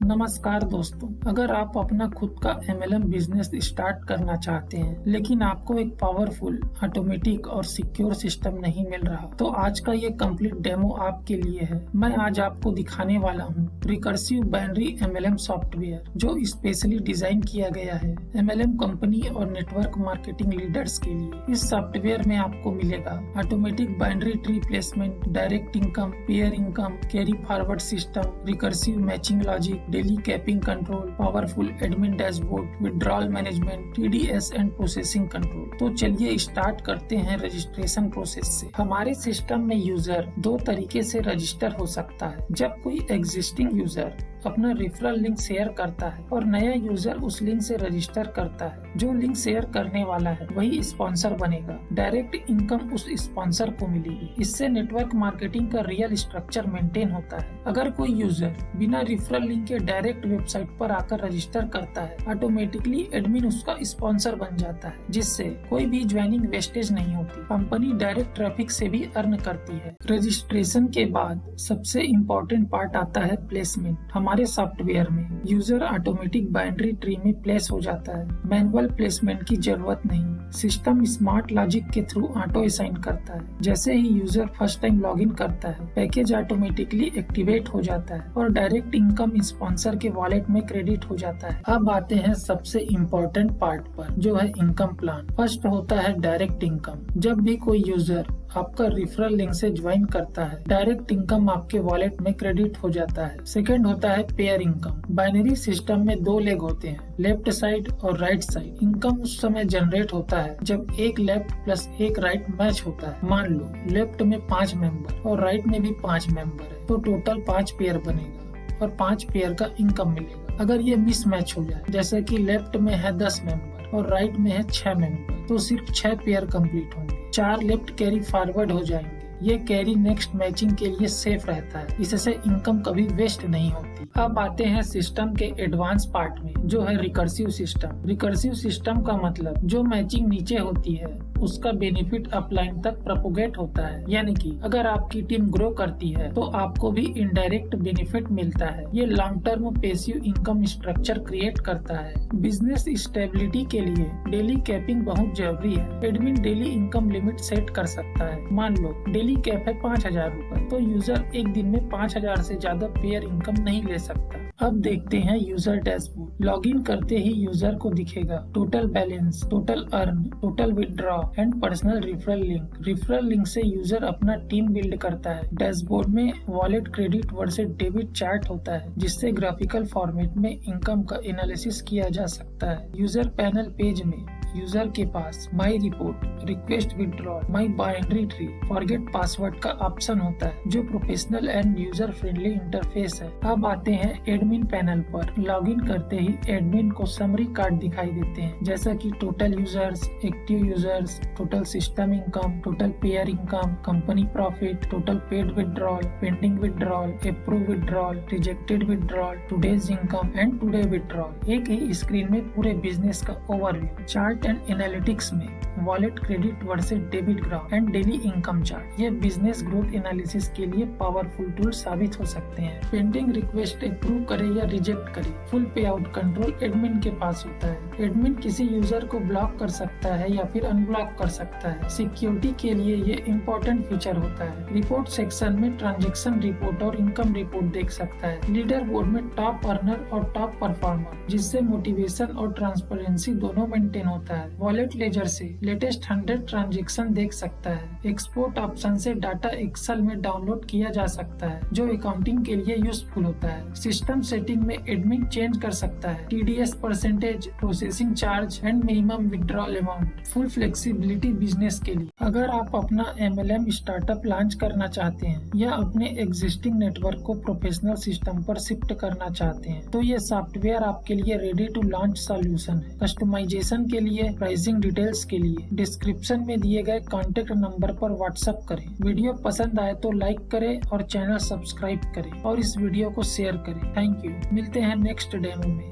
नमस्कार दोस्तों, अगर आप अपना खुद का MLM बिजनेस स्टार्ट करना चाहते हैं लेकिन आपको एक पावरफुल, ऑटोमेटिक और सिक्योर सिस्टम नहीं मिल रहा, तो आज का ये कंप्लीट डेमो आपके लिए है। मैं आज आपको दिखाने वाला हूँ रिकर्सिव बाइनरी MLM सॉफ्टवेयर जो स्पेशली डिजाइन किया गया है MLM कंपनी और नेटवर्क मार्केटिंग लीडर्स के लिए। इस सॉफ्टवेयर में आपको मिलेगा automatic binary tree placement, direct income, pair income, carry forward system, recursive matching logic, daily capping control, powerful admin dashboard, withdrawal management, TDS and processing control. तो चलिए start करते हैं रजिस्ट्रेशन प्रोसेस से। हमारे सिस्टम में यूजर दो तरीके से रजिस्टर हो सकता है। जब कोई एग्जिस्टिंग यूजर अपना रेफरल लिंक शेयर करता है और नया यूजर उस लिंक से रजिस्टर करता है, जो लिंक शेयर करने वाला है वही स्पॉन्सर बनेगा। डायरेक्ट इनकम उस स्पॉन्सर को मिलेगी। इससे नेटवर्क मार्केटिंग का रियल स्ट्रक्चर मेंटेन होता है। अगर कोई यूजर बिना रेफरल लिंक के डायरेक्ट वेबसाइट पर आकर रजिस्टर करता है, ऑटोमेटिकली एडमिन उसका स्पॉन्सर बन जाता है, जिससे कोई भी ज्वाइनिंग वेस्टेज नहीं होती। कंपनी डायरेक्ट ट्रैफिक से भी अर्न करती है। रजिस्ट्रेशन के बाद सबसे इम्पोर्टेंट पार्ट आता है प्लेसमेंट। हमारे सॉफ्टवेयर में यूजर ऑटोमेटिक बाइनरी ट्री में प्लेस हो जाता है। मैनुअल प्लेसमेंट की जरूरत नहीं। सिस्टम स्मार्ट लॉजिक के थ्रू ऑटो असाइन करता है। जैसे ही यूजर फर्स्ट टाइम लॉगिन करता है, पैकेज ऑटोमेटिकली एक्टिवेट हो जाता है और डायरेक्ट इनकम स्पॉन्सर के वॉलेट में क्रेडिट हो जाता है। अब आते हैं सबसे इम्पोर्टेंट पार्ट पर, जो है इनकम प्लान। फर्स्ट होता है डायरेक्ट इनकम। जब भी कोई यूजर आपका रेफरल लिंक से ज्वाइन करता है, डायरेक्ट इनकम आपके वॉलेट में क्रेडिट हो जाता है। सेकंड होता है पेयर इनकम। बाइनरी सिस्टम में दो लेग होते हैं, लेफ्ट साइड और राइट साइड। इनकम उस समय जनरेट होता है जब एक लेफ्ट प्लस एक राइट मैच होता है। मान लो लेफ्ट में 5 मेंबर और राइट में भी 5 मेंबर है, तो टोटल 5 पेयर बनेगा और 5 पेयर का इनकम मिलेगा। अगर ये मिस मैच हो जाए, जैसे कि लेफ्ट में है 10 मेंबर और राइट में है 6 मेंबर, तो सिर्फ 6 पेयर कंप्लीट होंगे। 4 लेफ्ट कैरी फॉरवर्ड हो जाएंगे। ये कैरी नेक्स्ट मैचिंग के लिए सेफ रहता है, इससे इनकम कभी वेस्ट नहीं होती। अब आते हैं सिस्टम के एडवांस पार्ट में, जो है रिकर्सिव सिस्टम। रिकर्सिव सिस्टम का मतलब जो मैचिंग नीचे होती है उसका बेनिफिट अपलाइन तक प्रोपोगेट होता है। यानी कि अगर आपकी टीम ग्रो करती है तो आपको भी इनडायरेक्ट बेनिफिट मिलता है। ये long term passive income structure create करता है। बिजनेस स्टेबिलिटी के लिए डेली कैपिंग बहुत जरूरी है। Admin daily income limit set कर सकता है। मान लो डेली कैप है 5,000 रुपए, तो यूजर एक दिन में 5,000 से ज्यादा पेयर इनकम नहीं ले सकता। अब देखते हैं यूजर डैशबोर्ड। लॉगिन करते ही यूजर को दिखेगा total balance, total earn, total withdraw and personal referral link. Referral link से यूजर अपना टीम बिल्ड करता है। डैशबोर्ड में wallet credit versus debit chart होता है, जिससे ग्राफिकल फॉर्मेट में इनकम का एनालिसिस किया जा सकता है। यूजर पैनल पेज में यूजर के पास my report, request withdrawal, my binary tree, forget password का ऑप्शन होता है, जो professional and user friendly interface है। अब आते हैं एडमिन पैनल पर। लॉगिन करते ही एडमिन को समरी कार्ड दिखाई देते हैं, जैसा कि total users, active users, total system income, total pair income, company profit, total paid withdrawal, pending withdrawal, approve withdrawal, rejected withdrawal, today's income and today withdrawal. एक ही screen में पूरे बिजनेस का ओवरव्यू। चार्ट एंड एनालिटिक्स में wallet credit versus debit graph and daily income chart. ये business growth analysis के लिए powerful tool साबित हो सकते हैं। पेंडिंग रिक्वेस्ट अप्रूव करे या रिजेक्ट करे, फुल पे आउट कंट्रोल एडमिन के पास होता है। एडमिन किसी यूजर को ब्लॉक कर सकता है या फिर अनब्लॉक कर सकता है। सिक्योरिटी के लिए ये इम्पोर्टेंट फीचर होता है। रिपोर्ट सेक्शन में ट्रांजेक्शन रिपोर्ट और इनकम रिपोर्ट देख सकता है। लीडर बोर्ड में टॉप अर्नर और टॉप परफॉर्मर, जिससे मोटिवेशन और ट्रांसपेरेंसी दोनों मेंटेन होता है। वॉलेट लेजर से लेटेस्ट 100 ट्रांजैक्शन देख सकता है। एक्सपोर्ट ऑप्शन से डाटा एक्सेल में डाउनलोड किया जा सकता है, जो अकाउंटिंग के लिए यूजफुल होता है। सिस्टम सेटिंग में एडमिन चेंज कर सकता है TDS percentage, processing charge and minimum withdrawal amount. Full flexibility business के लिए। अगर आप अपना MLM स्टार्टअप लॉन्च करना चाहते हैं या अपने एग्जिस्टिंग नेटवर्क को प्रोफेशनल सिस्टम पर शिफ्ट करना चाहते हैं, तो ये सॉफ्टवेयर आपके लिए रेडी टू लॉन्च सॉल्यूशन है। कस्टमाइजेशन के लिए, प्राइसिंग डिटेल्स के लिए डिस्क्रिप्शन में दिए गए कॉन्टेक्ट नंबर पर व्हाट्सएप करें। वीडियो पसंद आए तो लाइक करें और चैनल सब्सक्राइब करें और इस वीडियो को शेयर करें। Thank you. मिलते हैं नेक्स्ट डेमो में।